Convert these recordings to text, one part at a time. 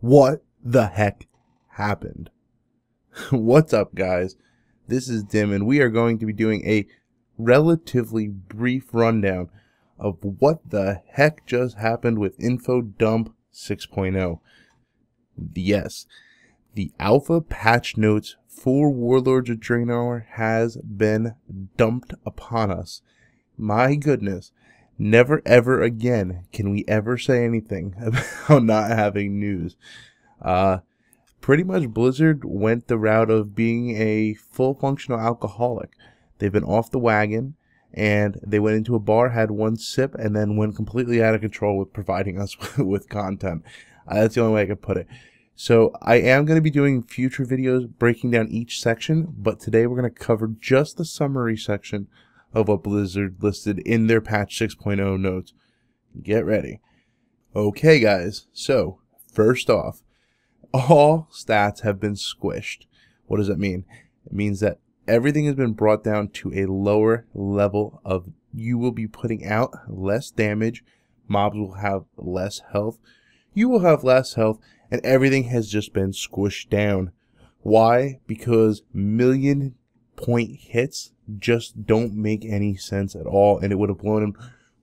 What the heck happened? What's up, guys? This is Dim, and we are going to be doing a relatively brief rundown of what the heck just happened with Info Dump 6.0. Yes, the alpha patch notes for Warlords of Draenor has been dumped upon us. My goodness, never ever again can we ever say anything about not having news. Pretty much Blizzard went the route of being a full functional alcoholic. They've been off the wagon, and they went into a bar, had one sip, and then went completely out of control with providing us with content. That's the only way I could put it. So I am going to be doing future videos breaking down each section, but today we're going to cover just the summary section of what Blizzard listed in their patch 6.0 notes. Get ready. Okay, guys, so first off, all stats have been squished. What does that mean? It means that everything has been brought down to a lower level of you will be putting out less damage, mobs will have less health, you will have less health, and everything has just been squished down. Why? Because million point hits just don't make any sense at all, and it would have blown him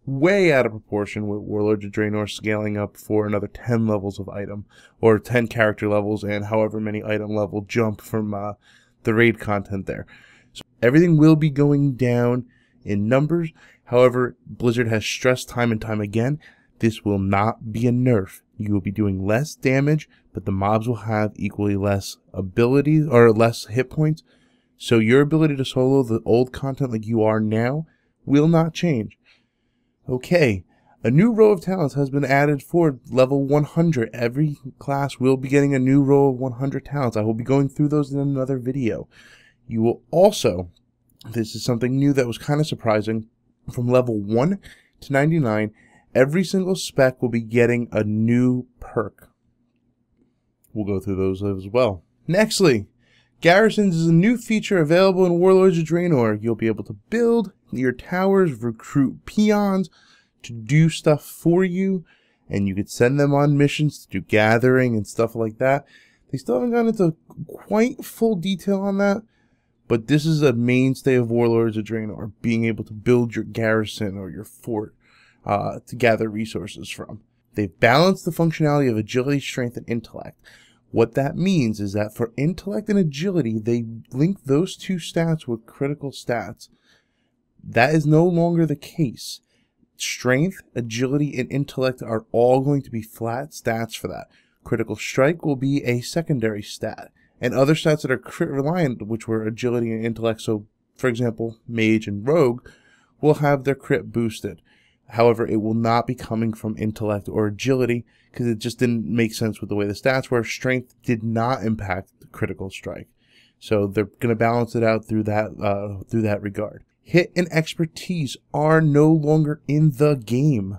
way out of proportion with Warlords of Draenor scaling up for another 10 levels of item, or 10 character levels, and however many item level jump from the raid content there. So everything will be going down in numbers. However, Blizzard has stressed time and time again, this will not be a nerf. You will be doing less damage, but the mobs will have equally less abilities, or less hit points. So your ability to solo the old content like you are now will not change. Okay, a new row of talents has been added for level 100. Every class will be getting a new row of 100 talents. I will be going through those in another video. You will also, this is something new that was kind of surprising, from level 1 to 99, every single spec will be getting a new perk. We'll go through those as well. Nextly, Garrisons is a new feature available in Warlords of Draenor. You'll be able to build your towers, recruit peons to do stuff for you, and you could send them on missions to do gathering and stuff like that. They still haven't gone into quite full detail on that, but this is a mainstay of Warlords of Draenor, being able to build your garrison or your fort to gather resources from. They've balanced the functionality of agility, strength, and intellect. What that means is that for intellect and agility, they link those two stats with critical stats. That is no longer the case. Strength, agility, and intellect are all going to be flat stats for that. Critical strike will be a secondary stat. And other stats that are crit reliant, which were agility and intellect, so for example, mage and rogue, will have their crit boosted. However, it will not be coming from intellect or agility, because it just didn't make sense with the way the stats were. Strength did not impact the critical strike. So they're going to balance it out through that regard. Hit and expertise are no longer in the game.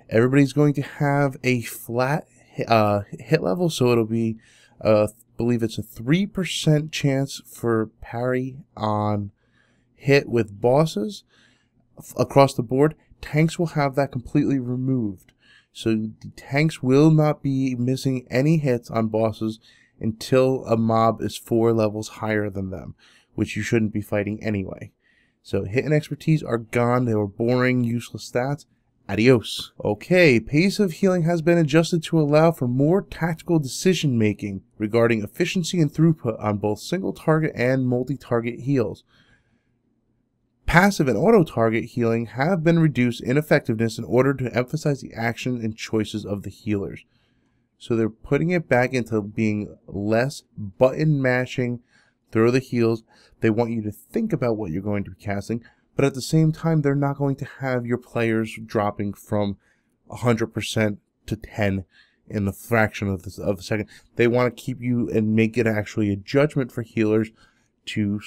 Everybody's going to have a flat hit level, so it'll be, I believe it's a 3% chance for parry on hit with bosses across the board. Tanks will have that completely removed. So the tanks will not be missing any hits on bosses until a mob is 4 levels higher than them, which you shouldn't be fighting anyway. So hit and expertise are gone. They were boring, useless stats. Adios. Okay, pace of healing has been adjusted to allow for more tactical decision making regarding efficiency and throughput on both single target and multi-target heals. Passive and auto-target healing have been reduced in effectiveness in order to emphasize the action and choices of the healers. So they're putting it back into being less button mashing, throw the heals. They want you to think about what you're going to be casting, but at the same time, they're not going to have your players dropping from 100% to 10 in the fraction of a second. They want to keep you and make it actually a judgment for healers to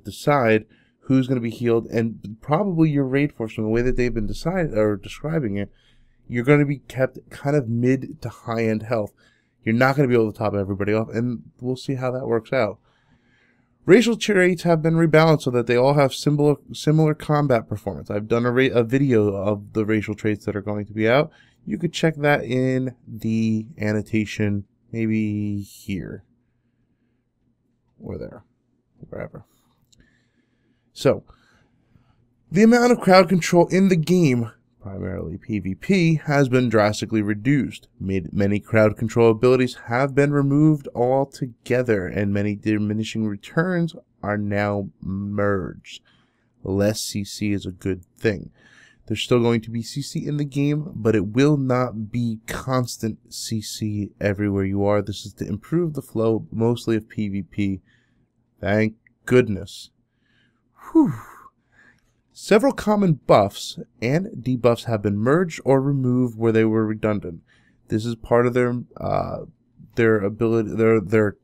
decide who's going to be healed, and probably your raid force, from the way that they've been describing it, you're going to be kept kind of mid to high end health. You're not going to be able to top everybody off, and we'll see how that works out. Racial traits have been rebalanced so that they all have similar combat performance. I've done a video of the racial traits that are going to be out. you could check that in the annotation, maybe here or there, wherever. So, the amount of crowd control in the game, primarily PvP, has been drastically reduced. Many crowd control abilities have been removed altogether, and many diminishing returns are now merged. Less CC is a good thing. There's still going to be CC in the game, but it will not be constant CC everywhere you are. This is to improve the flow, mostly of PvP. Thank goodness. Whew. Several common buffs and debuffs have been merged or removed where they were redundant. This is part of their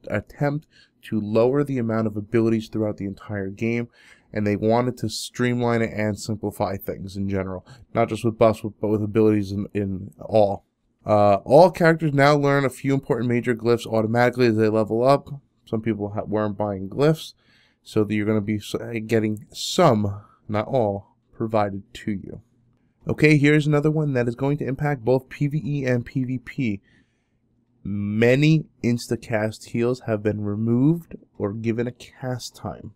attempt to lower the amount of abilities throughout the entire game, and they wanted to streamline it and simplify things in general, not just with buffs, but with abilities in all. All characters now learn a few important major glyphs automatically as they level up. Some people weren't buying glyphs, so that you're going to be getting some, not all, provided to you. Okay, here's another one that is going to impact both PvE and PvP. Many insta-cast heals have been removed or given a cast time.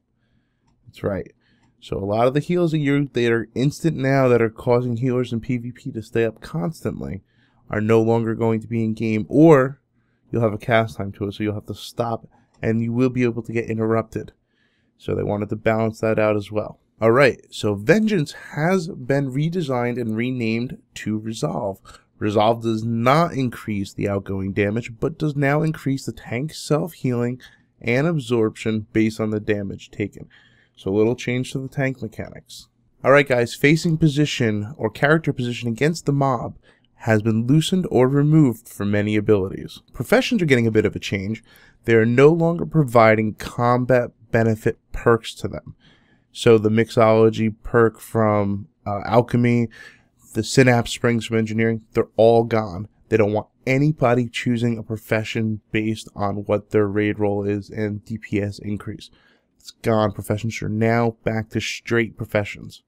That's right. So a lot of the heals that are instant now that are causing healers in PvP to stay up constantly are no longer going to be in game, or you'll have a cast time to it, so you'll have to stop and you will be able to get interrupted. So they wanted to balance that out as well. Alright, so Vengeance has been redesigned and renamed to Resolve. Resolve does not increase the outgoing damage, but does now increase the tank's self-healing and absorption based on the damage taken. So a little change to the tank mechanics. Alright guys, facing position or character position against the mob has been loosened or removed for many abilities. Professions are getting a bit of a change. They are no longer providing combat benefit perks to them. So the mixology perk from alchemy, the synapse springs from engineering, they're all gone. They don't want anybody choosing a profession based on what their raid roll is and DPS increase. It's gone. Professions are now back to straight professions.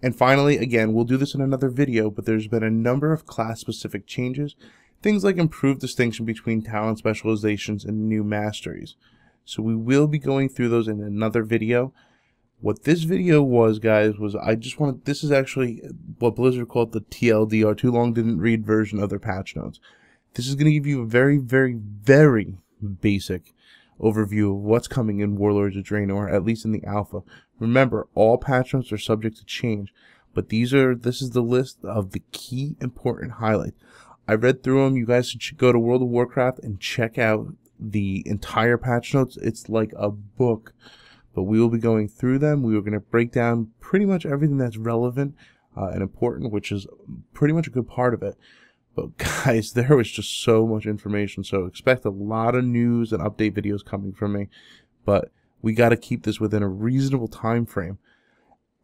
And finally, again, we'll do this in another video, but there's been a number of class-specific changes. Things like improved distinction between talent specializations and new masteries. So we will be going through those in another video. What this video was, guys, was this is actually what Blizzard called the TLD, or too long didn't read version of their patch notes. This is going to give you a very, very, very basic overview of what's coming in Warlords of Draenor, at least in the alpha. Remember, all patch notes are subject to change, but this is the list of the key important highlights. I read through them. You guys should go to World of Warcraft and check out the entire patch notes. It's like a book. But we will be going through them. We are going to break down pretty much everything that's relevant and important, which is pretty much a good part of it. But guys, there was just so much information. So expect a lot of news and update videos coming from me. But we got to keep this within a reasonable time frame.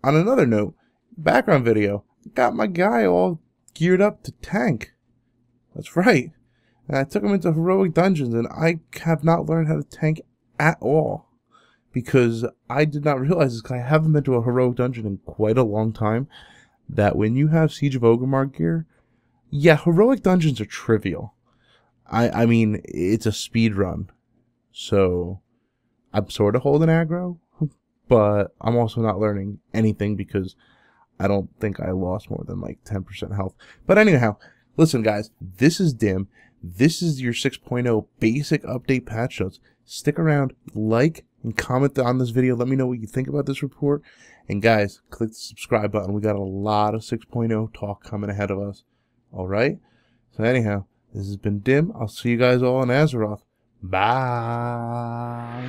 On another note, background video, got my guy all geared up to tank. That's right. And I took him into heroic dungeons, and I have not learned how to tank at all. Because I did not realize this, because I haven't been to a heroic dungeon in quite a long time, that when you have Siege of Orgrimmar gear, yeah, heroic dungeons are trivial. I mean, it's a speed run. So, I'm sort of holding aggro, but I'm also not learning anything because I don't think I lost more than like 10% health. But anyhow, listen guys, this is Dim. This is your 6.0 basic update patch notes. Stick around, like, and comment on this video. Let me know what you think about this report. And guys, click the subscribe button. We got a lot of 6.0 talk coming ahead of us. Alright? So anyhow, this has been Dim. I'll see you guys all in Azeroth. Bye.